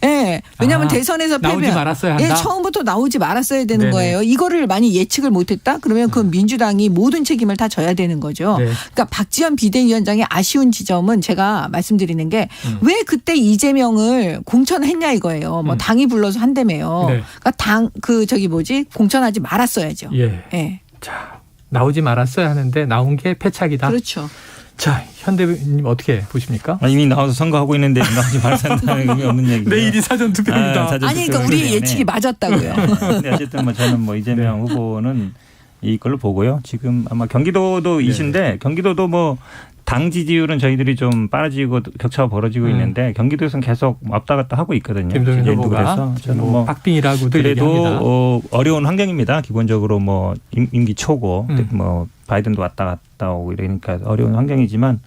예. 왜냐하면 아, 대선에서 나오지 패배한 말았어야 한다. 예, 처음부터 나오지 말았어야 되는 네네. 거예요. 이거를 만약 예측을 못했다? 그러면 그 민주당이 모든 책임을 다 져야 되는 거죠. 네. 그러니까 박지원 비대위원장의 아쉬운 지점은 제가 말씀드리는 게 왜 그때 이재명을 공천했냐 이거예요. 뭐 당이 불러서 한다며요. 네. 그러니까 공천하지 말았어야죠. 예. 예. 자, 나오지 말았어야 하는데 나온 게 패착이다. 그렇죠. 자, 현대님 어떻게 보십니까? 이미 나와서 선거하고 있는데 나오지 말산다는 의미 없는 얘기예요. 내일이 사전 투표입니다. 사전 아니 그러니까 투표를 우리 때문에. 예측이 맞았다고요. 근데 어쨌든 뭐 저는 뭐 이재명 후보는 이걸로 보고요. 지금 아마 경기도도 이슈인데 경기도도 뭐 당 지지율은 저희들이 좀 빠지고 격차가 벌어지고 있는데 경기도에서는 계속 왔다 갔다 하고 있거든요. 김동연 일부 후보가 그래서 저는 뭐 박빙이라고도 얘기합니다. 그래도 어려운 환경입니다. 기본적으로 뭐 임기 초고 뭐 바이든도 왔다 갔다 오고 이러니까 어려운 환경이지만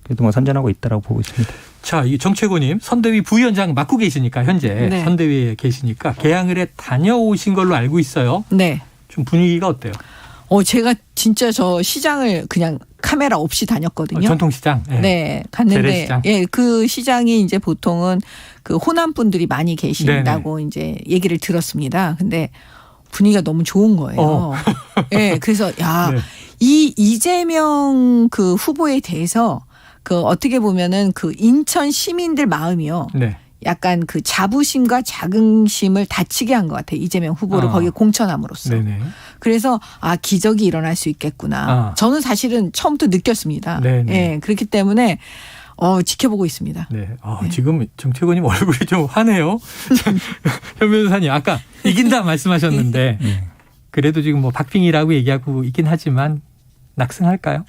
그래도 뭐 선전하고 있다라고 보고 있습니다. 자, 이 정채고님 선대위 부위원장 맡고 계시니까 현재 네. 선대위에 계시니까 개항을에 다녀오신 걸로 알고 있어요. 네. 좀 분위기가 어때요? 제가 진짜 저 시장을 그냥 카메라 없이 다녔거든요. 전통시장. 예. 네, 갔는데 재래시장. 예, 그 시장이 이제 보통은 그 호남 분들이 많이 계신다고 이제 얘기를 들었습니다. 근데 분위기가 너무 좋은 거예요. 예, 그래서 야, 네. 이 이재명 그 후보에 대해서 그 어떻게 보면은 그 인천 시민들 마음이요. 네. 약간 그 자부심과 자긍심을 다치게 한 것 같아요. 이재명 후보를 거기에 공천함으로써. 네네. 그래서 기적이 일어날 수 있겠구나. 저는 사실은 처음부터 느꼈습니다. 네네. 예, 그렇기 때문에 지켜보고 있습니다. 네. 지금 정채고님 얼굴이 좀 화내요. 현 변호사님 아까 이긴다 말씀하셨는데 그래도 지금 뭐 박빙이라고 얘기하고 있긴 하지만 낙승할까요?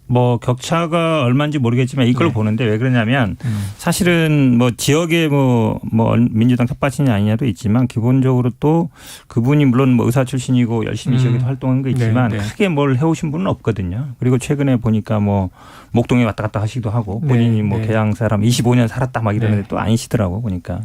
뭐 격차가 얼마인지 모르겠지만 이걸로 네. 보는데 왜 그러냐면 사실은 뭐 지역에 뭐 민주당 텃밭이냐 아니냐도 있지만 기본적으로 또 그분이 물론 뭐 의사 출신이고 열심히 지역에서 활동한 거 있지만 네, 네. 크게 뭘 해오신 분은 없거든요. 그리고 최근에 보니까 뭐 목동에 왔다 갔다 하시기도 하고 본인이 네, 뭐 네. 계양 사람 25년 살았다 막 이러는데 네. 또 아니시더라고 보니까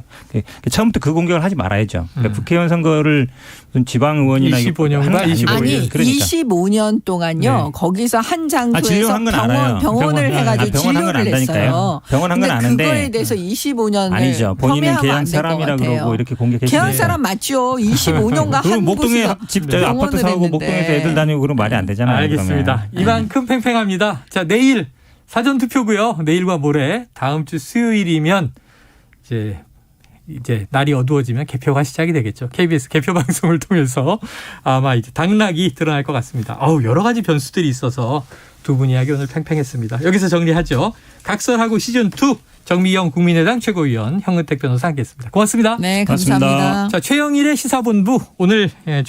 처음부터 그 공격을 하지 말아야죠. 그러니까 국회의원 선거를 무슨 지방 의원이나 25년과 25년. 아니, 그러니까. 25년 동안요. 네. 거기서 한 장소에서 진료한 건 알아요. 병원을 해가지고 병원 한건 진료를 안다니까요. 했어요. 병원 한 건 근데 아는데 그거에 대해서 25년을 아니죠. 본인은 계양 사람이라 같아요. 그러고 이렇게 공격했어요. 계양 사람 맞죠. 25년간 그 한 목동에 곳에서 집 병원을 아파트 사고 했는데. 목동에서 애들 다니고 그러면 말이 안 되잖아요. 알겠습니다. 그러면. 이만큼 팽팽합니다. 자, 내일 사전 투표고요. 내일과 모레 다음 주 수요일이면 이제 날이 어두워지면 개표가 시작이 되겠죠. KBS 개표 방송을 통해서 아마 이제 당락이 드러날 것 같습니다. 여러 가지 변수들이 있어서 두 분 이야기 오늘 팽팽했습니다. 여기서 정리하죠. 각설하고 시즌2 정미영 국민의당 최고위원, 형은택 변호사 함께했습니다. 고맙습니다. 네, 고맙습니다. 감사합니다. 자, 최영일의 시사본부 오늘